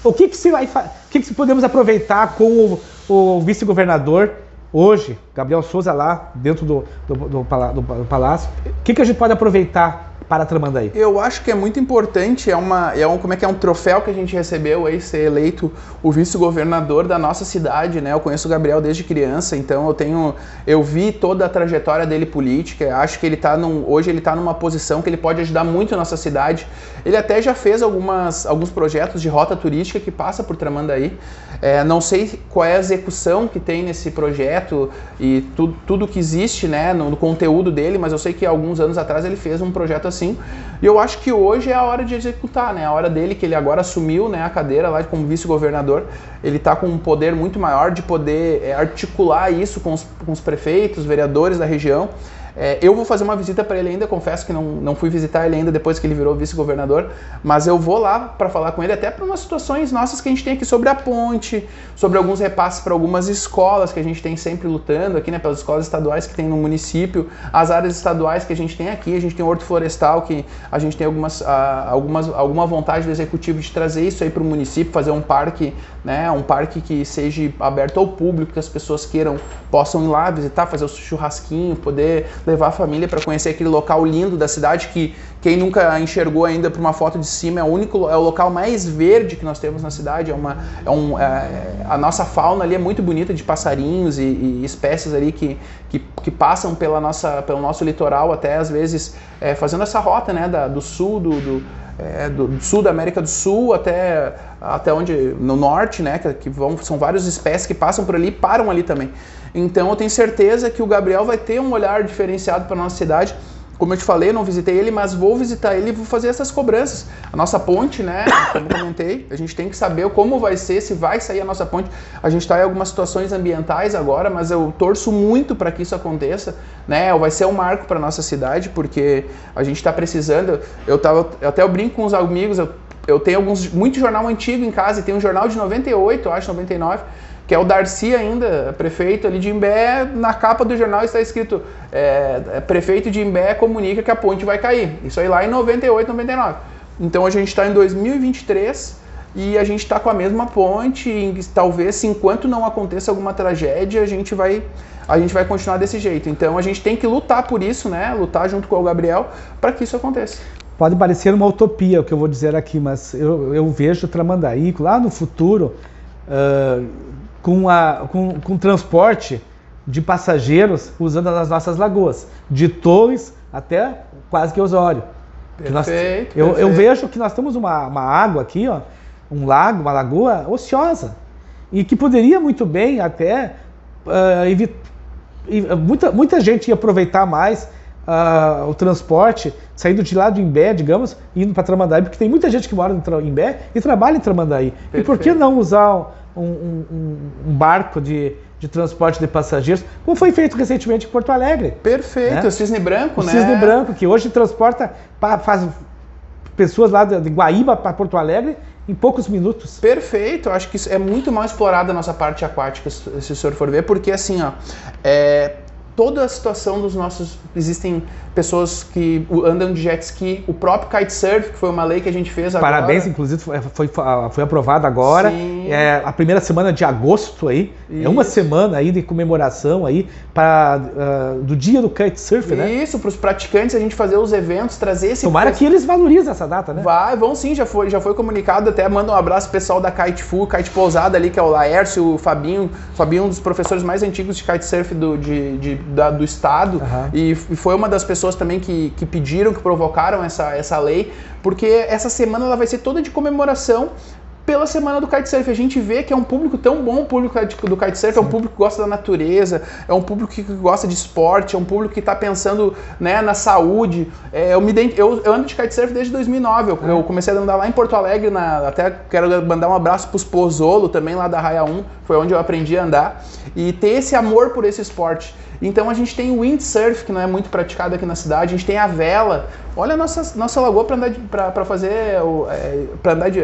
O que podemos aproveitar com o vice-governador hoje, Gabriel Souza, lá dentro do palácio? O que a gente pode aproveitar para Tramandaí? Eu acho que é muito importante, é um troféu que a gente recebeu aí, ser eleito o vice-governador da nossa cidade, né? Eu conheço o Gabriel desde criança, então eu vi toda a trajetória dele política, acho que hoje ele está numa posição que ele pode ajudar muito a nossa cidade. Ele até já fez alguns projetos de rota turística que passa por Tramandaí. Não sei qual é a execução que tem nesse projeto e tudo que existe, né, no conteúdo dele, mas eu sei que há alguns anos atrás ele fez um projeto assim, e eu acho que hoje é a hora de executar, né, a hora dele, que ele agora assumiu, né, a cadeira lá como vice-governador, ele está com um poder muito maior de poder articular isso com os prefeitos, vereadores da região. Eu vou fazer uma visita para ele ainda, confesso que não fui visitar ele ainda depois que ele virou vice-governador, mas eu vou lá para falar com ele até para umas situações nossas que a gente tem aqui sobre a ponte, sobre alguns repasses para algumas escolas que a gente tem sempre lutando aqui, né, pelas escolas estaduais que tem no município, as áreas estaduais que a gente tem aqui, a gente tem o Horto Florestal, que a gente tem alguma vontade do executivo de trazer isso aí para o município, fazer um parque, né, um parque que seja aberto ao público, que as pessoas possam ir lá visitar, fazer o churrasquinho, poder levar a família para conhecer aquele local lindo da cidade que quem nunca enxergou ainda por uma foto de cima é o local mais verde que nós temos na cidade. A nossa fauna ali é muito bonita, de passarinhos e espécies ali que passam pelo nosso litoral, até às vezes fazendo essa rota, né, do sul do sul da América do Sul até onde no norte, né, são várias espécies que passam por ali e param ali também. Então eu tenho certeza que o Gabriel vai ter um olhar diferenciado para a nossa cidade. Como eu te falei, eu não visitei ele, mas vou visitar ele e vou fazer essas cobranças. A nossa ponte, né, como eu comentei, a gente tem que saber como vai ser, se vai sair a nossa ponte. A gente está em algumas situações ambientais agora, mas eu torço muito para que isso aconteça, né? Vai ser um marco para a nossa cidade, porque a gente está precisando. Eu brinco com os amigos, eu tenho muito jornal antigo em casa, e tem um jornal de 98, eu acho, 99, que é o Darcy ainda, prefeito ali de Imbé. Na capa do jornal está escrito prefeito de Imbé comunica que a ponte vai cair. Isso aí lá em 98, 99. Então a gente está em 2023 e a gente está com a mesma ponte, e talvez, enquanto não aconteça alguma tragédia, a gente vai continuar desse jeito. Então a gente tem que lutar por isso, né? Lutar junto com o Gabriel para que isso aconteça. Pode parecer uma utopia o que eu vou dizer aqui, mas eu vejo Tramandaí lá no futuro com transporte de passageiros usando as nossas lagoas, de Torres até quase que Osório. Perfeito, eu vejo que nós temos uma água aqui, ó, um lago, uma lagoa ociosa, e que poderia muito bem até muita gente ia aproveitar mais o transporte, saindo de lá do Imbé, digamos, e indo para Tramandaí, porque tem muita gente que mora em Imbé e trabalha em Tramandaí. Perfeito. E por que não usar um barco de transporte de passageiros, como foi feito recentemente em Porto Alegre? Perfeito, né? O Cisne Branco, né? O Cisne Branco, que hoje transporta, faz pessoas lá de Guaíba para Porto Alegre em poucos minutos. Perfeito, eu acho que isso é muito mal explorado a nossa parte aquática, se o senhor for ver, porque assim, ó, toda a situação dos nossos... Existem pessoas que andam de jet ski, o próprio kitesurf, que foi uma lei que a gente fez agora. Parabéns, inclusive foi aprovado agora. Sim. É a primeira semana de agosto aí. Isso. É uma semana aí de comemoração aí do dia do kitesurf, né? Isso, para os praticantes a gente fazer os eventos, trazer esse... Tomara que eles valorizem essa data, né? Vão sim, já foi comunicado, até manda um abraço pro pessoal da Kite Pousada ali, que é o Laércio, o Fabinho, um dos professores mais antigos de kitesurf do estado, e foi uma das pessoas também que pediram, que provocaram essa lei, porque essa semana ela vai ser toda de comemoração pela semana do kitesurf. A gente vê que é um público tão bom, o público do kitesurf. Sim. É um público que gosta da natureza, é um público que gosta de esporte, é um público que está pensando, né, na saúde. Eu ando de kitesurf desde 2009, eu comecei a andar lá em Porto Alegre, até quero mandar um abraço para os Pozzolo também, lá da Raia 1, foi onde eu aprendi a andar, e ter esse amor por esse esporte. Então a gente tem o windsurf, que não é muito praticado aqui na cidade, a gente tem a vela. Olha a nossa lagoa para andar para andar de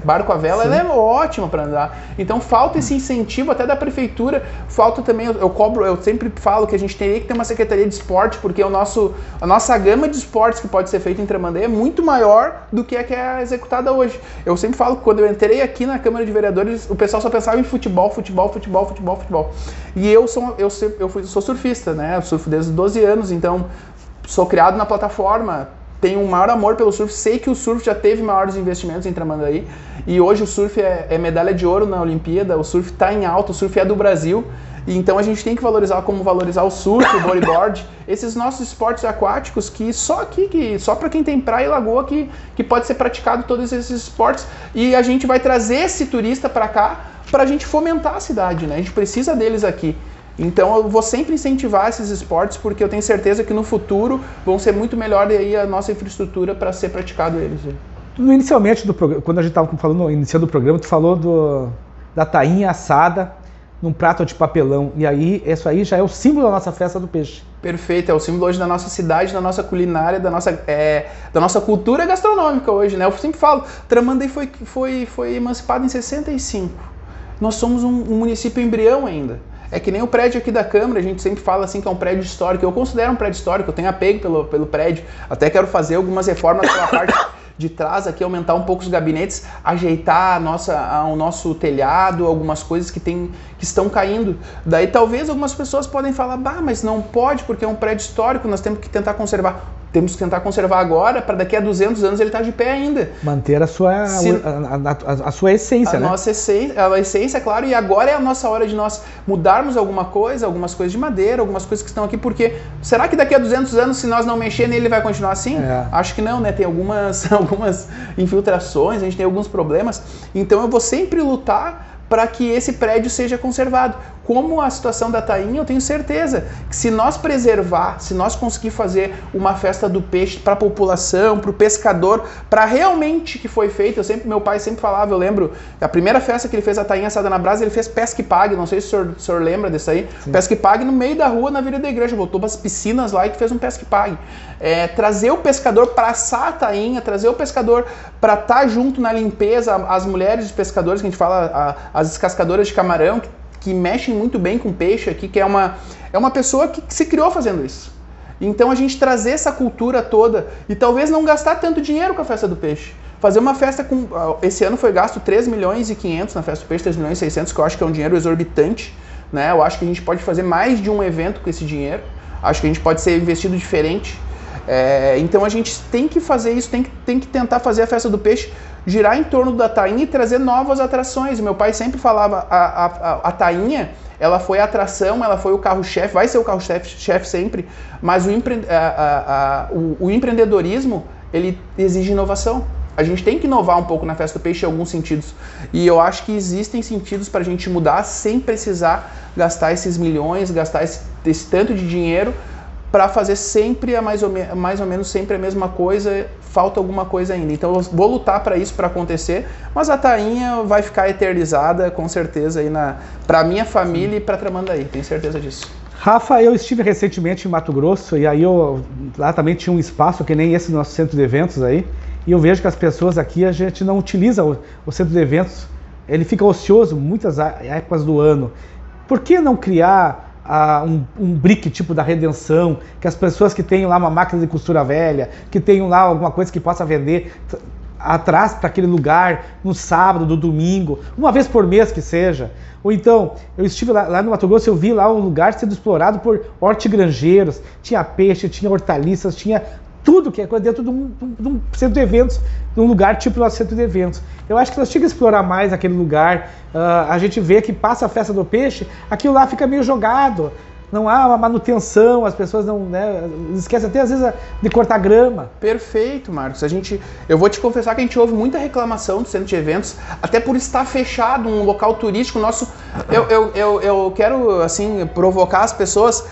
barco a vela. Sim. Ela é ótima para andar. Então falta esse incentivo até da prefeitura, falta também, eu sempre falo que a gente teria que ter uma secretaria de esporte, porque a nossa gama de esportes que pode ser feita em Tramandaí é muito maior do que a que é executada hoje. Eu sempre falo que quando eu entrei aqui na Câmara de Vereadores, o pessoal só pensava em futebol. E eu sou surfista, né? Eu surfo desde os 12 anos, então sou criado na plataforma, tenho um maior amor pelo surf, sei que o surf já teve maiores investimentos em Tramandaí, e hoje o surf é medalha de ouro na Olimpíada, o surf está em alta, o surf é do Brasil, e então a gente tem que valorizar o surf, o bodyboard, esses nossos esportes aquáticos que só para quem tem praia e lagoa que pode ser praticado todos esses esportes, e a gente vai trazer esse turista para cá para a gente fomentar a cidade, né? A gente precisa deles aqui. Então eu vou sempre incentivar esses esportes, porque eu tenho certeza que no futuro vão ser muito melhor aí a nossa infraestrutura para ser praticado eles. Inicialmente do programa, quando a gente estava falando, iniciando o programa, tu falou da tainha assada num prato de papelão, e aí isso aí já é o símbolo da nossa festa do peixe. Perfeito, é o símbolo hoje da nossa cidade, da nossa culinária, da nossa cultura gastronômica hoje, né? Eu sempre falo, Tramandaí foi emancipado em 65. Nós somos um município embrião ainda. É que nem o prédio aqui da Câmara, a gente sempre fala assim que é um prédio histórico. Eu considero um prédio histórico, eu tenho apego pelo prédio. Até quero fazer algumas reformas pela parte de trás aqui, aumentar um pouco os gabinetes, ajeitar o nosso telhado, algumas coisas que estão caindo. Daí talvez algumas pessoas podem falar, mas não pode porque é um prédio histórico, nós temos que tentar conservar. Temos que tentar conservar agora, para daqui a 200 anos ele estar de pé ainda. Manter a sua essência, né? A essência, claro, e agora é a nossa hora de nós mudarmos algumas coisas de madeira, algumas coisas que estão aqui, porque será que daqui a 200 anos, se nós não mexer nele, ele vai continuar assim? Acho que não, né? Tem algumas infiltrações, a gente tem alguns problemas, então eu vou sempre lutar para que esse prédio seja conservado. Como a situação da tainha, eu tenho certeza que se nós preservar, se nós conseguir fazer uma festa do peixe para a população, para o pescador, para realmente que foi feito, meu pai sempre falava, eu lembro, a primeira festa que ele fez a tainha assada na brasa, ele fez pesca e pague, não sei se o senhor lembra disso aí. Sim. Pesca e pague no meio da rua, na Avenida da Igreja, botou umas piscinas lá e fez um pesca e pague. Trazer o pescador para assar a tainha, trazer o pescador para estar junto na limpeza, as mulheres de pescadores, que a gente fala, as descascadoras de camarão, que mexem muito bem com peixe aqui, que é uma pessoa que se criou fazendo isso. Então a gente trazer essa cultura toda e talvez não gastar tanto dinheiro com a festa do peixe. Fazer uma festa com... Esse ano foi gasto 3 milhões e 500 na festa do peixe, 3 milhões e 600, que eu acho que é um dinheiro exorbitante, né? Eu acho que a gente pode fazer mais de um evento com esse dinheiro. Acho que a gente pode ser investido diferente. Então a gente tem que fazer isso, tem que tentar fazer a festa do peixe girar em torno da tainha e trazer novas atrações. Meu pai sempre falava, a tainha, ela foi a atração, ela foi o carro-chefe, vai ser o carro-chefe sempre, mas o empreendedorismo, ele exige inovação. A gente tem que inovar um pouco na festa do peixe em alguns sentidos. E eu acho que existem sentidos para a gente mudar sem precisar gastar esses milhões, gastar esse tanto de dinheiro para fazer sempre mais ou menos sempre a mesma coisa, falta alguma coisa ainda. Então eu vou lutar para isso para acontecer, mas a tainha vai ficar eternizada com certeza aí para minha família e para Tramandaí, tenho certeza disso. Rafa, eu estive recentemente em Mato Grosso e aí lá também tinha um espaço que nem esse nosso centro de eventos aí, e eu vejo que as pessoas aqui, a gente não utiliza o centro de eventos, ele fica ocioso muitas épocas do ano. Por que não criar um brick tipo da Redenção, que as pessoas que têm lá uma máquina de costura velha, que tenham lá alguma coisa que possa vender, atrás para aquele lugar, no sábado, no domingo, uma vez por mês que seja. Ou então, eu estive lá no Mato Grosso, eu vi lá um lugar sendo explorado por hortigranjeiros, tinha peixe, tinha hortaliças, tinha tudo que é coisa dentro de um centro de eventos, de um lugar tipo nosso centro de eventos. Eu acho que nós tínhamos que explorar mais aquele lugar. A gente vê que passa a festa do peixe, aquilo lá fica meio jogado. Não há uma manutenção, as pessoas não, né, esquecem até às vezes de cortar grama. Perfeito, Marcos. Eu vou te confessar que a gente ouve muita reclamação do centro de eventos, até por estar fechado, um local turístico nosso. Eu quero, assim, provocar as pessoas.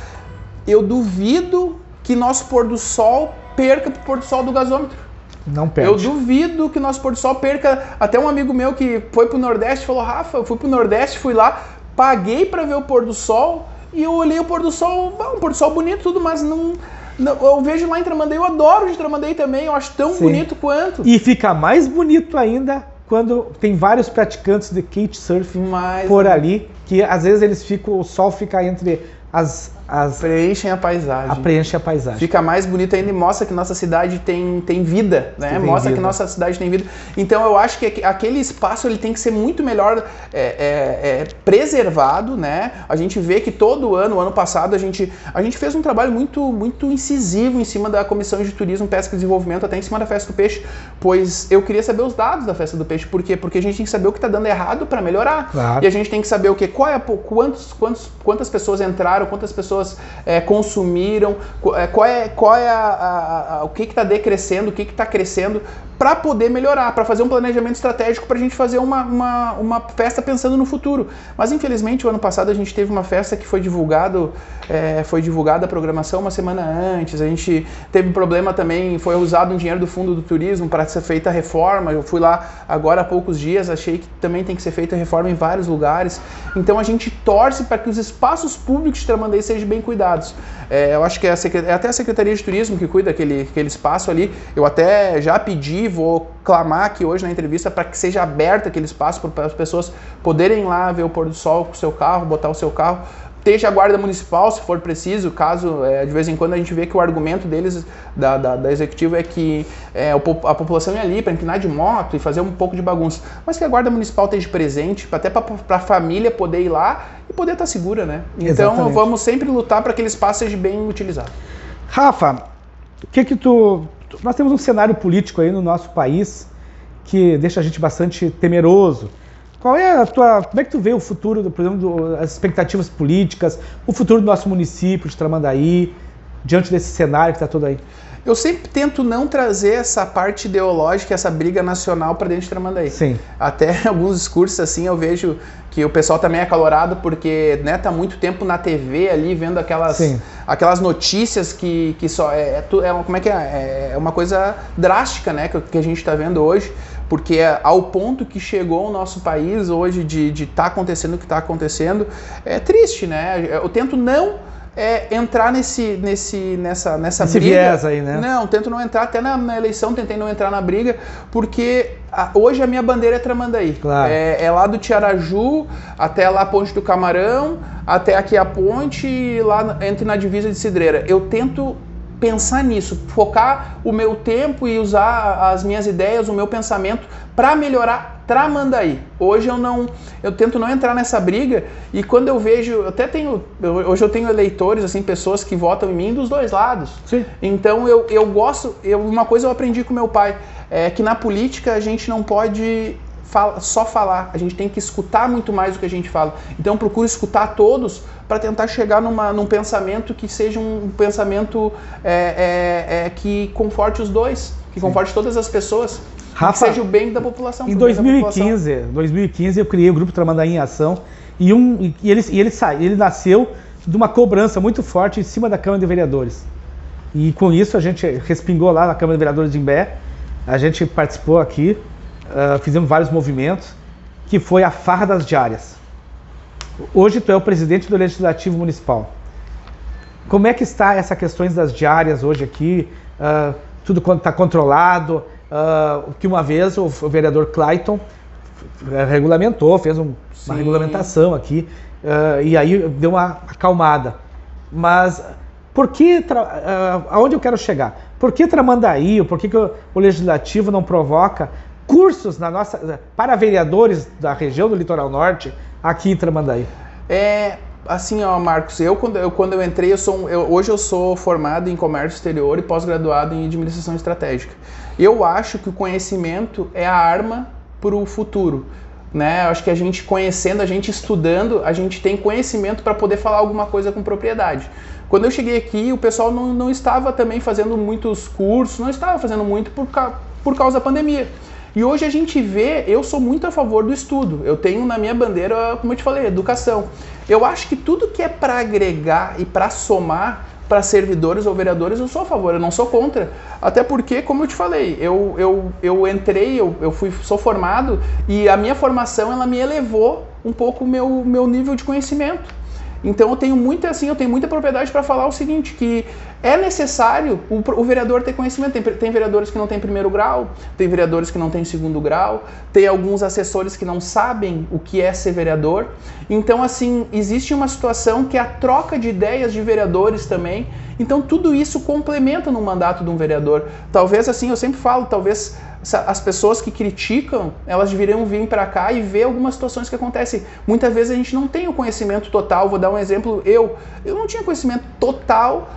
Eu duvido que nosso pôr do sol perca pro pôr do sol do gasômetro. Não perde. Eu duvido que nosso pôr do sol perca. Até um amigo meu que foi pro Nordeste falou: Rafa, eu fui pro Nordeste, fui lá, paguei para ver o pôr do sol. E eu olhei o pôr do sol, um pôr do sol bonito, tudo, mas não, eu vejo lá em Tramandaí, eu adoro de Tramandaí também, eu acho tão bonito quanto. E fica mais bonito ainda quando tem vários praticantes de kitesurfing por ali, que às vezes o sol fica entre preenchem a paisagem. Preenche a paisagem. Fica mais bonito ainda e mostra que nossa cidade tem vida, né? Mostra que nossa cidade tem vida. Então eu acho que aquele espaço ele tem que ser muito melhor preservado, né? A gente vê que todo ano passado, a gente fez um trabalho muito incisivo em cima da Comissão de Turismo, Pesca e Desenvolvimento, até em cima da Festa do Peixe, pois eu queria saber os dados da Festa do Peixe. Por quê? Porque a gente tem que saber o que está dando errado para melhorar. Claro. E a gente tem que saber o que, quantas pessoas entraram, quantas pessoas consumiram, o que está decrescendo, o que está crescendo, para poder melhorar, para fazer um planejamento estratégico para a gente fazer uma festa pensando no futuro. Mas infelizmente o ano passado a gente teve uma festa que foi divulgada a programação uma semana antes, a gente teve um problema também, foi usado um dinheiro do Fundo do Turismo para ser feita a reforma. Eu fui lá agora há poucos dias, achei que também tem que ser feita a reforma em vários lugares. Então a gente torce para que os espaços públicos de Tramandaí sejam bem cuidados. Eu acho que até a Secretaria de Turismo que cuida aquele espaço ali. Eu até já pedi, vou clamar aqui hoje na entrevista para que seja aberto aquele espaço para as pessoas poderem ir lá ver o pôr do sol com o seu carro, botar o seu carro. Esteja a guarda municipal, se for preciso, caso de vez em quando a gente vê que o argumento deles, da executiva, é que a população ia ali para empinar de moto e fazer um pouco de bagunça. Mas que a guarda municipal esteja presente, até para a família poder ir lá e poder estar segura, né? Então Exatamente. Vamos sempre lutar para que aquele espaço seja bem utilizado. Rafa, nós temos um cenário político aí no nosso país que deixa a gente bastante temeroso. Como é que tu vê o futuro, por exemplo, as expectativas políticas, o futuro do nosso município de Tramandaí, diante desse cenário que está todo aí? Eu sempre tento não trazer essa parte ideológica, essa briga nacional para dentro de Tramandaí. Sim. Até alguns discursos assim eu vejo que o pessoal também é acalorado porque, né, tá muito tempo na TV ali vendo aquelas notícias que só como é que é uma coisa drástica, né, que a gente está vendo hoje. Porque ao ponto que chegou o nosso país hoje de estar acontecendo o que está acontecendo, é triste, né? Eu tento não entrar nessa briga. Viés aí, né? Não, tento não entrar, até na eleição tentei não entrar na briga, porque hoje a minha bandeira é Tramandaí. Claro. É lá do Tiaraju, até lá a Ponte do Camarão, até aqui a ponte e lá entre na divisa de Cidreira. Eu tento pensar nisso, focar o meu tempo e usar as minhas ideias, o meu pensamento para melhorar Tramandaí. Hoje eu tento não entrar nessa briga e quando eu vejo, hoje eu tenho eleitores, assim, pessoas que votam em mim dos dois lados. Sim. Então eu gosto, uma coisa eu aprendi com meu pai, é que na política a gente não pode só falar, a gente tem que escutar muito mais do que a gente fala. Então eu procuro escutar todos para tentar chegar num pensamento que seja um pensamento que conforte os dois, que conforte todas as pessoas, Rafa, que seja o bem da população. Em 2015 eu criei o Grupo Tramandaí em Ação e ele nasceu de uma cobrança muito forte em cima da Câmara de Vereadores. E com isso a gente respingou lá na Câmara de Vereadores de Imbé, a gente participou aqui, fizemos vários movimentos, que foi a farra das diárias. Hoje tu é o presidente do Legislativo Municipal. Como é que está essa questão das diárias hoje aqui? Tudo está controlado? Que uma vez o vereador Clayton regulamentou, fez uma regulamentação aqui, e aí deu uma acalmada. Mas por que, aonde eu quero chegar? Por que Tramandaí, por que o Legislativo não provoca cursos para vereadores da região do Litoral Norte aqui em Tramandaí? Assim, Marcos, quando eu entrei, hoje eu sou formado em comércio exterior e pós-graduado em administração estratégica. Eu acho que o conhecimento é a arma para o futuro, né? Eu acho que a gente conhecendo, a gente estudando, a gente tem conhecimento para poder falar alguma coisa com propriedade. Quando eu cheguei aqui, o pessoal não estava também fazendo muitos cursos, não estava fazendo muito por causa da pandemia. E hoje a gente vê, eu sou muito a favor do estudo. Eu tenho na minha bandeira, como eu te falei, educação. Eu acho que tudo que é para agregar e para somar para servidores ou vereadores, eu sou a favor, eu não sou contra. Até porque, como eu te falei, eu entrei, sou formado e a minha formação ela me elevou um pouco o meu nível de conhecimento. Então eu tenho muita propriedade para falar o seguinte, que é necessário o vereador ter conhecimento. Tem vereadores que não têm primeiro grau, tem vereadores que não têm segundo grau, tem alguns assessores que não sabem o que é ser vereador. Então, assim, existe uma situação que é a troca de ideias de vereadores também. Então, tudo isso complementa no mandato de um vereador. Talvez, assim, eu sempre falo, talvez as pessoas que criticam, elas deveriam vir para cá e ver algumas situações que acontecem. Muitas vezes a gente não tem o conhecimento total. Vou dar um exemplo, eu não tinha conhecimento total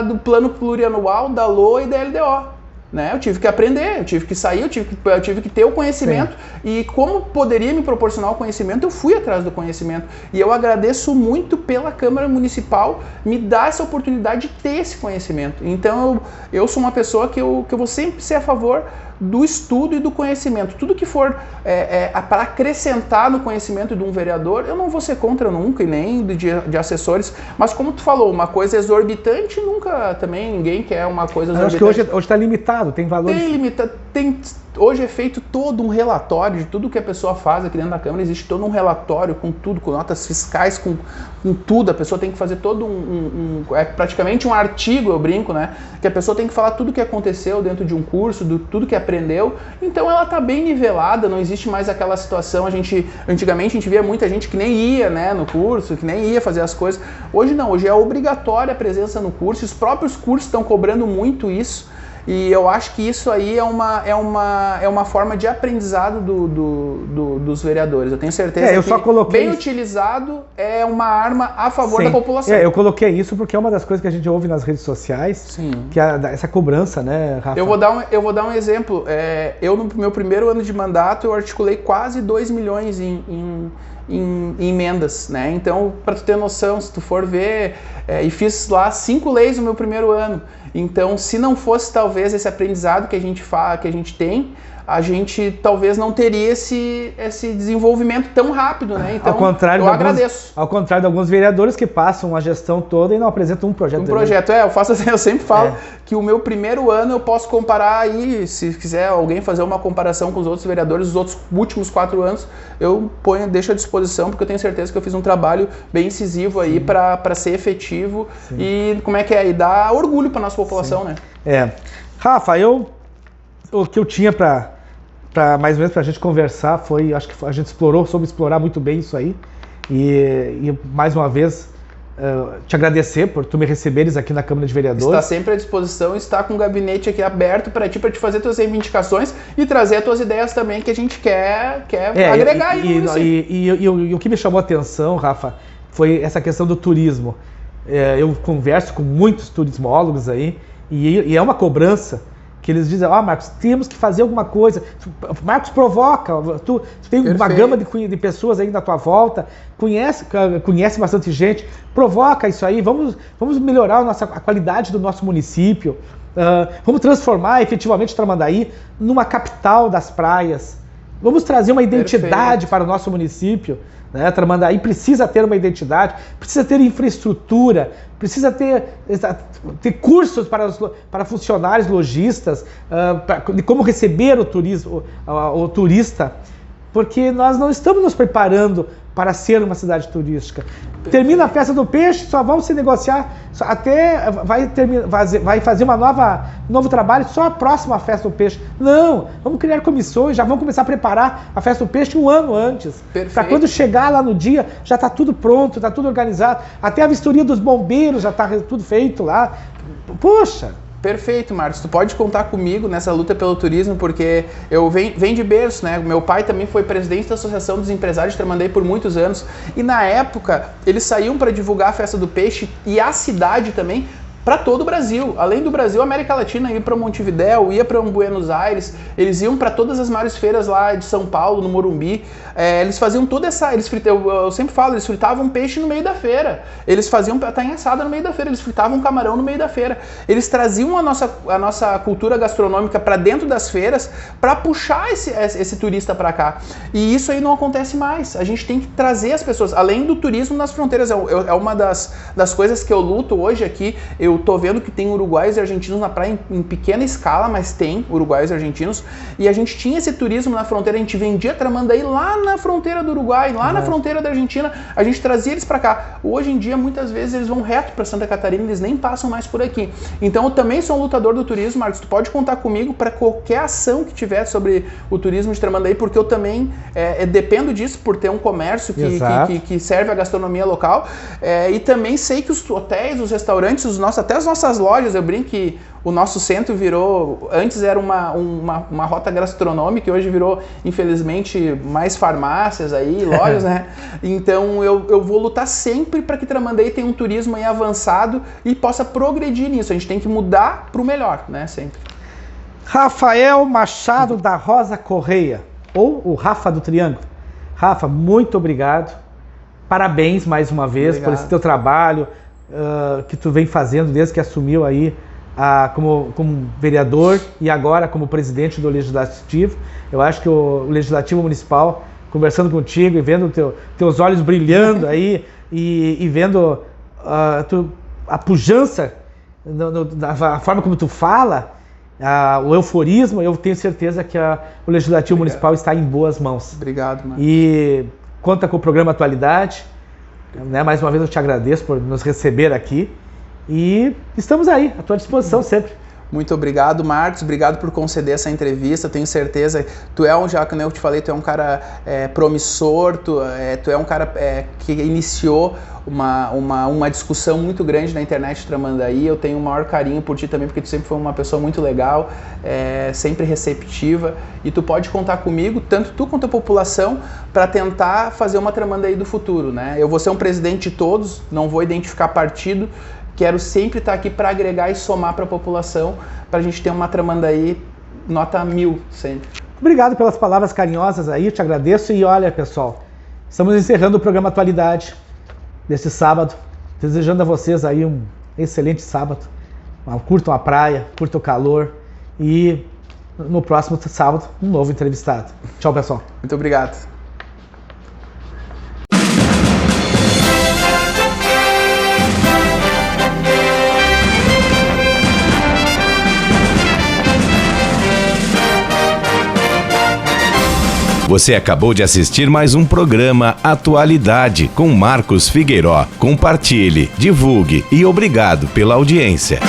do plano plurianual, da LOA e da LDO. Né? Eu tive que aprender, eu tive que sair, eu tive que ter o conhecimento. Sim. E como poderia me proporcionar o conhecimento, eu fui atrás do conhecimento. E eu agradeço muito pela Câmara Municipal me dar essa oportunidade de ter esse conhecimento. Então eu sou uma pessoa que eu vou sempre ser a favor do estudo e do conhecimento. Tudo que for para acrescentar no conhecimento de um vereador, eu não vou ser contra nunca, e nem de assessores. Mas como tu falou, uma coisa exorbitante, nunca também ninguém quer uma coisa exorbitante. Eu acho que hoje está limitado, tem valores. Hoje é feito todo um relatório de tudo que a pessoa faz aqui dentro da Câmara. Existe todo um relatório com tudo, com notas fiscais, com tudo. A pessoa tem que fazer todo praticamente um artigo, eu brinco, né? Que a pessoa tem que falar tudo o que aconteceu dentro de um curso, tudo que aprendeu. Então ela está bem nivelada, não existe mais aquela situação. Antigamente a gente via muita gente que nem ia, né, no curso, que nem ia fazer as coisas. Hoje não, hoje é obrigatória a presença no curso. Os próprios cursos estão cobrando muito isso. E eu acho que isso aí é uma forma de aprendizado dos vereadores. Eu tenho certeza que bem utilizado é uma arma a favor da população. Eu coloquei isso porque é uma das coisas que a gente ouve nas redes sociais. Sim. Que é essa cobrança, né, Rafa? Eu vou dar um exemplo. Eu, no meu primeiro ano de mandato, eu articulei quase 2 milhões em emendas, né? Então, para tu ter noção, se tu for ver, e fiz lá 5 leis no meu primeiro ano. Então, se não fosse talvez esse aprendizado que a gente tem, a gente talvez não teria esse desenvolvimento tão rápido, né? Então, eu agradeço. Ao contrário de alguns vereadores que passam a gestão toda e não apresentam um projeto. Eu sempre falo que o meu primeiro ano eu posso comparar aí, se quiser alguém fazer uma comparação com os outros vereadores, os outros últimos 4 anos, deixo à disposição, porque eu tenho certeza que eu fiz um trabalho bem incisivo aí para ser efetivo. Sim. E dá orgulho para nossa população, sim, né? Rafa, o que eu tinha para mais ou menos para a gente conversar foi, acho que a gente soube explorar muito bem isso aí, e mais uma vez te agradecer por tu me receberes aqui na Câmara de Vereadores. Está sempre à disposição, está com o gabinete aqui aberto para te fazer tuas reivindicações e trazer as tuas ideias também, que a gente quer agregar aí. E o que me chamou a atenção, Rafa, foi essa questão do turismo. Eu converso com muitos turismólogos aí, e é uma cobrança que eles dizem, Marcos, temos que fazer alguma coisa. Marcos, provoca, tu tem Perfeito. Uma gama de pessoas aí na tua volta, conhece bastante gente, provoca isso aí, vamos melhorar a qualidade do nosso município, vamos transformar efetivamente Tramandaí numa capital das praias, vamos trazer uma identidade Perfeito. Para o nosso município. Né? Tramandaí precisa ter uma identidade, precisa ter infraestrutura, precisa ter cursos para funcionários, lojistas, de como receber o turista, porque nós não estamos nos preparando para ser uma cidade turística. Termina a festa do peixe, só vão se negociar, até vai fazer um novo trabalho só a próxima festa do peixe. Não, vamos criar comissões, já vamos começar a preparar a festa do peixe um ano antes. Para quando chegar lá no dia, já está tudo pronto, está tudo organizado. Até a vistoria dos bombeiros já está tudo feito lá. Poxa! Perfeito, Marcos. Tu pode contar comigo nessa luta pelo turismo, porque eu venho de berço, né? Meu pai também foi presidente da Associação dos Empresários de Tramandaí por muitos anos. E na época, eles saíam para divulgar a Festa do Peixe e a cidade também, para todo o Brasil. Além do Brasil, a América Latina ia para Montevidéu, ia para Buenos Aires, eles iam para todas as maiores feiras lá de São Paulo, no Morumbi. Eles faziam toda essa... eu sempre falo, eles fritavam peixe no meio da feira. Eles faziam tainha assada no meio da feira, eles fritavam camarão no meio da feira. Eles traziam a nossa cultura gastronômica para dentro das feiras para puxar esse turista para cá. E isso aí não acontece mais. A gente tem que trazer as pessoas, além do turismo nas fronteiras. É uma das coisas que eu luto hoje aqui. Eu tô vendo que tem uruguaios e argentinos na praia em pequena escala, mas tem uruguaios e argentinos. E a gente tinha esse turismo na fronteira, a gente vendia Tramandaí lá na fronteira do Uruguai, lá na fronteira da Argentina, a gente trazia eles para cá. Hoje em dia, muitas vezes, eles vão reto para Santa Catarina, eles nem passam mais por aqui. Então, eu também sou um lutador do turismo, Marcos. Tu pode contar comigo para qualquer ação que tiver sobre o turismo de Tramandaí, porque eu também dependo disso por ter um comércio que serve a gastronomia local. E também sei que os hotéis, os restaurantes, até as nossas lojas, eu brinco que o nosso centro virou, antes era uma rota gastronômica, e hoje virou, infelizmente, mais farmácias aí, lojas, né? Então eu vou lutar sempre para que Tramandaí tenha um turismo aí avançado e possa progredir nisso. A gente tem que mudar para o melhor, né? Sempre. Rafael Machado da Rosa Correia, ou o Rafa do Triângulo. Rafa, muito obrigado. Parabéns mais uma vez por esse teu trabalho que tu vem fazendo desde que assumiu aí como vereador e agora como presidente do Legislativo. Eu acho que o Legislativo Municipal, conversando contigo e vendo teus olhos brilhando aí e vendo a pujança, a forma como tu fala, o euforismo, eu tenho certeza que o Legislativo Municipal está em boas mãos. Obrigado, mano. E conta com o programa Atualidade. Mais uma vez eu te agradeço por nos receber aqui e estamos aí, à tua disposição sempre. Muito obrigado, Marcos. Obrigado por conceder essa entrevista. Tenho certeza, como eu te falei, tu é um cara promissor, tu é um cara que iniciou uma discussão muito grande na internet de Tramandaí. Eu tenho o maior carinho por ti também, porque tu sempre foi uma pessoa muito legal, sempre receptiva, e tu pode contar comigo, tanto tu quanto a população, para tentar fazer uma Tramandaí do futuro, né? Eu vou ser um presidente de todos, não vou identificar partido. Quero sempre estar aqui para agregar e somar para a população, para a gente ter uma Tramandaí nota 1000 sempre. Obrigado pelas palavras carinhosas aí, te agradeço. E olha, pessoal, estamos encerrando o programa Atualidade desse sábado, desejando a vocês aí um excelente sábado. Curtam a praia, curtam o calor e no próximo sábado um novo entrevistado. Tchau, pessoal. Muito obrigado. Você acabou de assistir mais um programa Atualidade com Marcos Figueiró. Compartilhe, divulgue e obrigado pela audiência.